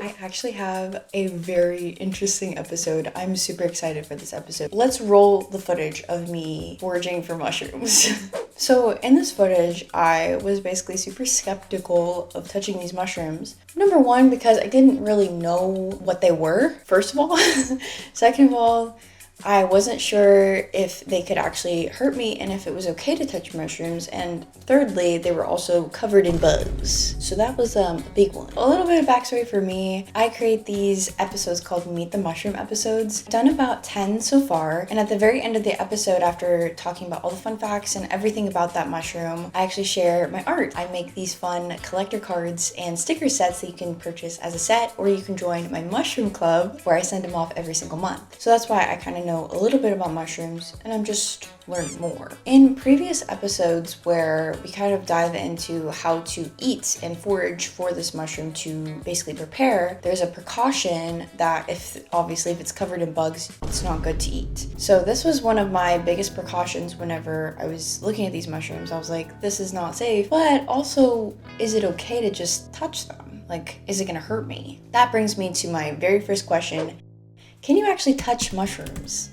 I actually have a very interesting episode. I'm super excited for this episode. Let's roll the footage of me foraging for mushrooms. So in this footage, I was basically super skeptical of touching these mushrooms. Number one, because I didn't really know what they were, first of all. Second of all, I wasn't sure if they could actually hurt me and if it was okay to touch mushrooms. And thirdly, they were also covered in bugs. So that was a big one. A little bit of backstory for me. I create these episodes called Meet the Mushroom episodes. I've done about 10 so far. And at the very end of the episode, after talking about all the fun facts and everything about that mushroom, I actually share my art. I make these fun collector cards and sticker sets that you can purchase as a set, or you can join my mushroom club where I send them off every single month. So that's why I kind of know a little bit about mushrooms, and I'm just learning more. In previous episodes where we kind of dive into how to eat and forage for this mushroom to basically prepare, there's a precaution that if it's covered in bugs, it's not good to eat. So this was one of my biggest precautions whenever I was looking at these mushrooms. I was like, this is not safe, but also, is it okay to just touch them? Like, is it gonna hurt me? That brings me to my very first question. Can you actually touch mushrooms?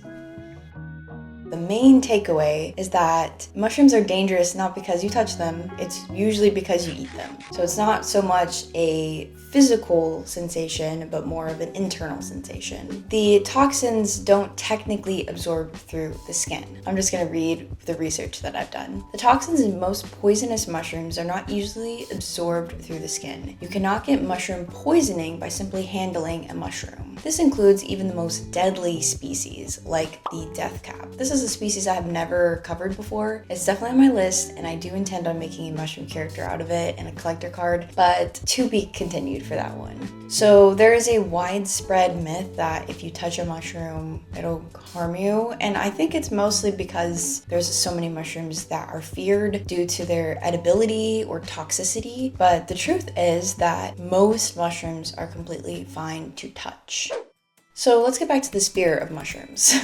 The main takeaway is that mushrooms are dangerous not because you touch them, it's usually because you eat them. So it's not so much a physical sensation, but more of an internal sensation. The toxins don't technically absorb through the skin. I'm just gonna read the research that I've done. The toxins in most poisonous mushrooms are not usually absorbed through the skin. You cannot get mushroom poisoning by simply handling a mushroom. This includes even the most deadly species, like the death cap. This is a species I have never covered before. It's definitely on my list, and I do intend on making a mushroom character out of it and a collector card, but to be continued for that one. So there is a widespread myth that if you touch a mushroom, it'll harm you, and I think it's mostly because there's so many mushrooms that are feared due to their edibility or toxicity, but the truth is that most mushrooms are completely fine to touch. So let's get back to this fear of mushrooms.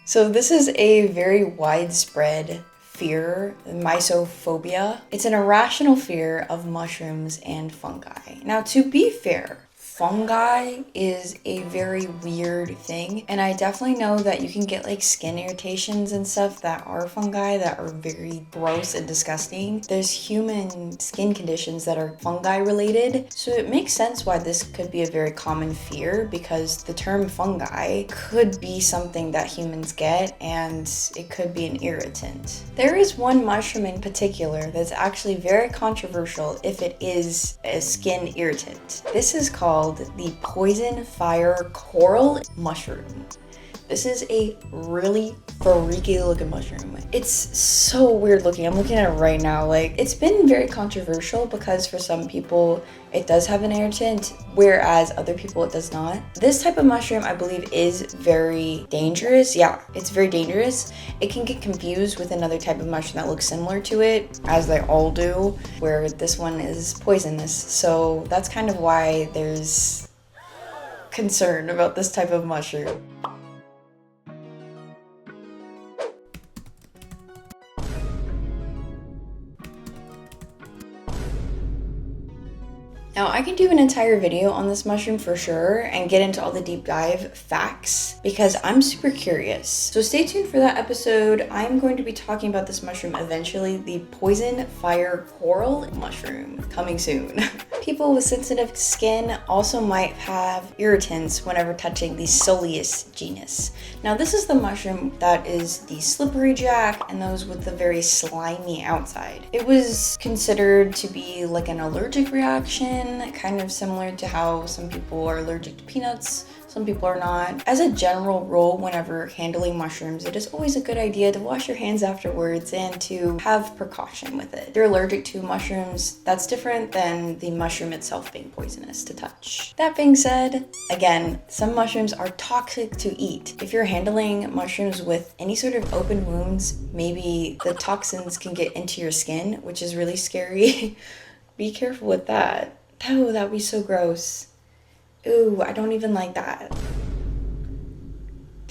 So this is a very widespread fear, mycophobia. It's an irrational fear of mushrooms and fungi. Now, to be fair, fungi is a very weird thing, and I definitely know that you can get like skin irritations and stuff that are fungi that are very gross and disgusting. There's human skin conditions that are fungi related, so it makes sense why this could be a very common fear, because the term fungi could be something that humans get and it could be an irritant. There is one mushroom in particular that's actually very controversial if it is a skin irritant. This is called the poison fire coral mushroom. This is a really freaky looking mushroom. It's so weird looking. I'm looking at it right now. Like, it's been very controversial because for some people it does have an irritant, whereas other people it does not. This type of mushroom, I believe, is very dangerous. Yeah, it's very dangerous. It can get confused with another type of mushroom that looks similar to it, as they all do, where this one is poisonous. So that's kind of why there's concern about this type of mushroom. Now, I can do an entire video on this mushroom for sure and get into all the deep dive facts because I'm super curious. So stay tuned for that episode. I'm going to be talking about this mushroom eventually, the poison fire coral mushroom, coming soon. People with sensitive skin also might have irritants whenever touching the Soleus genus. Now, this is the mushroom that is the slippery jack and those with the very slimy outside. It was considered to be like an allergic reaction, kind of similar to how some people are allergic to peanuts, some people are not. As a general rule, whenever handling mushrooms, it is always a good idea to wash your hands afterwards and to have precaution with it. If you're allergic to mushrooms, that's different than the mushroom itself being poisonous to touch. That being said, again, some mushrooms are toxic to eat. If you're handling mushrooms with any sort of open wounds, maybe the toxins can get into your skin, which is really scary. Be careful with that. Oh, that would be so gross. Ooh, I don't even like that.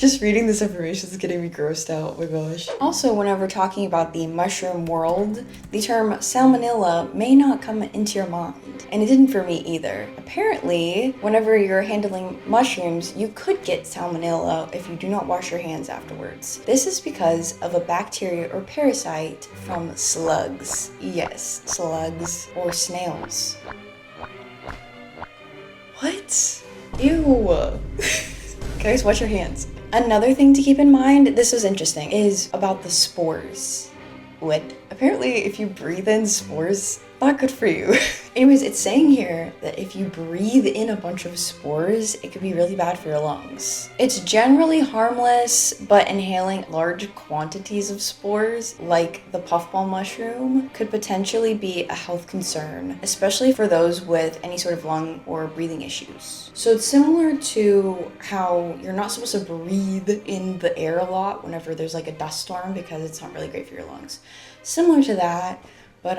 Just reading this information is getting me grossed out, oh my gosh. Also, whenever talking about the mushroom world, the term salmonella may not come into your mind. And it didn't for me either. Apparently, whenever you're handling mushrooms, you could get salmonella if you do not wash your hands afterwards. This is because of a bacteria or parasite from slugs. Yes, slugs or snails. What? Ew. Guys, wash your hands. Another thing to keep in mind, this was interesting, is about the spores. What? Apparently, if you breathe in spores, not good for you. Anyways, it's saying here that if you breathe in a bunch of spores, it could be really bad for your lungs. It's generally harmless, but inhaling large quantities of spores, like the puffball mushroom, could potentially be a health concern, especially for those with any sort of lung or breathing issues. So it's similar to how you're not supposed to breathe in the air a lot whenever there's like a dust storm because it's not really great for your lungs. Similar to that, but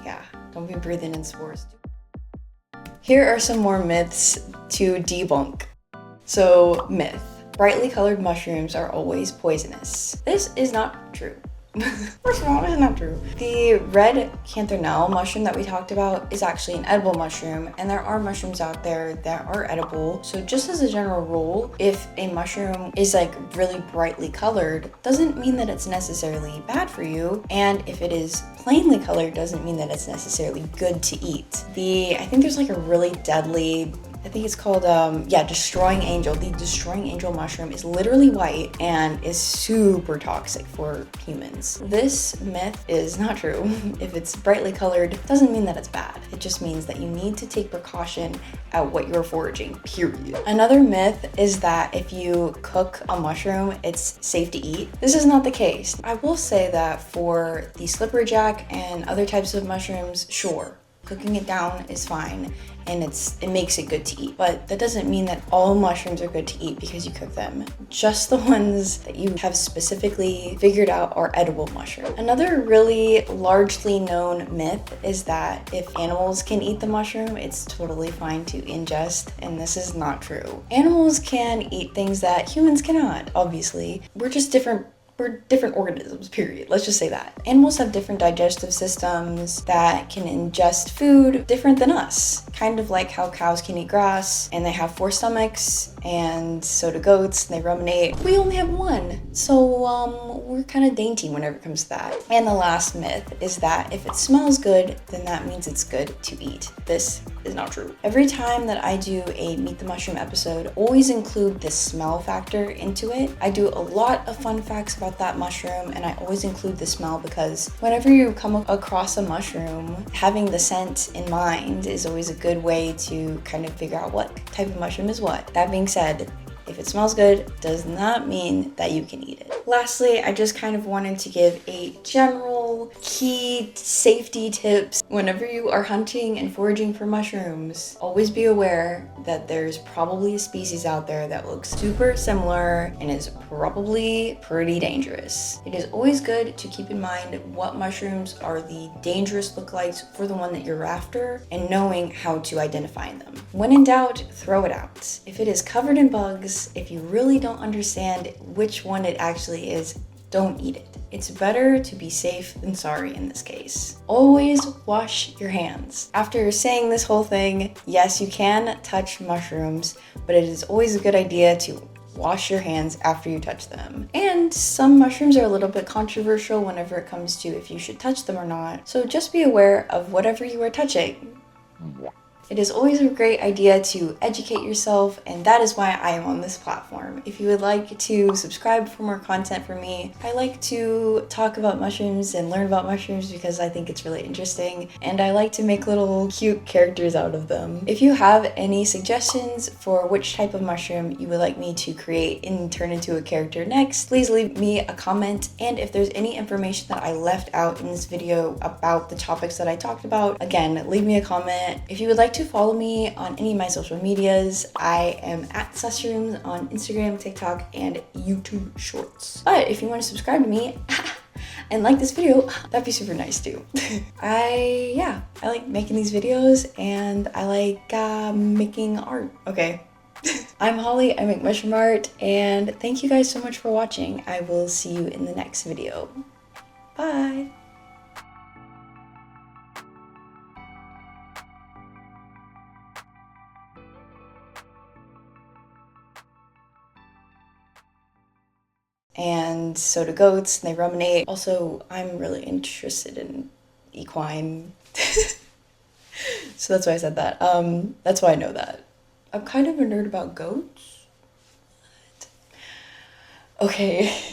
yeah, don't be breathing in spores. Here are some more myths to debunk. So, myth. Brightly colored mushrooms are always poisonous. This is not true. First of all, it's not true. The red cantharnel mushroom that we talked about is actually an edible mushroom, and there are mushrooms out there that are edible. So just as a general rule, if a mushroom is like really brightly colored, doesn't mean that it's necessarily bad for you. And if it is plainly colored, doesn't mean that it's necessarily good to eat. I think there's like a really deadly, I think it's called, Destroying Angel. The Destroying Angel mushroom is literally white and is super toxic for humans. This myth is not true. If it's brightly colored, doesn't mean that it's bad. It just means that you need to take precaution at what you're foraging, period. Another myth is that if you cook a mushroom, it's safe to eat. This is not the case. I will say that for the slipperjack and other types of mushrooms, sure, cooking it down is fine and it makes it good to eat. But that doesn't mean that all mushrooms are good to eat because you cook them. Just the ones that you have specifically figured out are edible mushrooms. Another really largely known myth is that if animals can eat the mushroom, it's totally fine to ingest, and this is not true. Animals can eat things that humans cannot, obviously. We're different organisms, period. Let's just say that. Animals have different digestive systems that can ingest food different than us. Kind of like how cows can eat grass and they have 4 stomachs, and so do goats and they ruminate. We only have 1. So we're kind of dainty whenever it comes to that. And the last myth is that if it smells good, then that means it's good to eat. This is not true. Every time that I do a Meet the Mushroom episode, always include the smell factor into it. I do a lot of fun facts about that mushroom, and I always include the smell because whenever you come across a mushroom, having the scent in mind is always a good way to kind of figure out what type of mushroom is what. That being said, if it smells good, does not mean that you can eat it. Lastly, I just kind of wanted to give a general key safety tips. Whenever you are hunting and foraging for mushrooms, always be aware that there's probably a species out there that looks super similar and is probably pretty dangerous. It is always good to keep in mind what mushrooms are the dangerous lookalikes for the one that you're after and knowing how to identify them. When in doubt, throw it out. If it is covered in bugs, if you really don't understand which one it actually is, don't eat it. It's better to be safe than sorry in this case. Always wash your hands. After saying this whole thing, yes, you can touch mushrooms, but it is always a good idea to wash your hands after you touch them. And some mushrooms are a little bit controversial whenever it comes to if you should touch them or not. So just be aware of whatever you are touching. It is always a great idea to educate yourself, and that is why I am on this platform. If you would like to subscribe for more content from me, I like to talk about mushrooms and learn about mushrooms because I think it's really interesting, and I like to make little cute characters out of them. If you have any suggestions for which type of mushroom you would like me to create and turn into a character next, please leave me a comment, and if there's any information that I left out in this video about the topics that I talked about, again, leave me a comment. If you would like to follow me on any of my social medias, I am at Susrooms on Instagram, TikTok, and YouTube Shorts. But if you want to subscribe to me and like this video, that'd be super nice too. I like making these videos and I like making art. Okay. I'm Holly, I make mushroom art, and thank you guys so much for watching. I will see you in the next video. Bye! And so do goats, and they ruminate. Also, I'm really interested in equine. So that's why I said that. That's why I know that. I'm kind of a nerd about goats. Okay.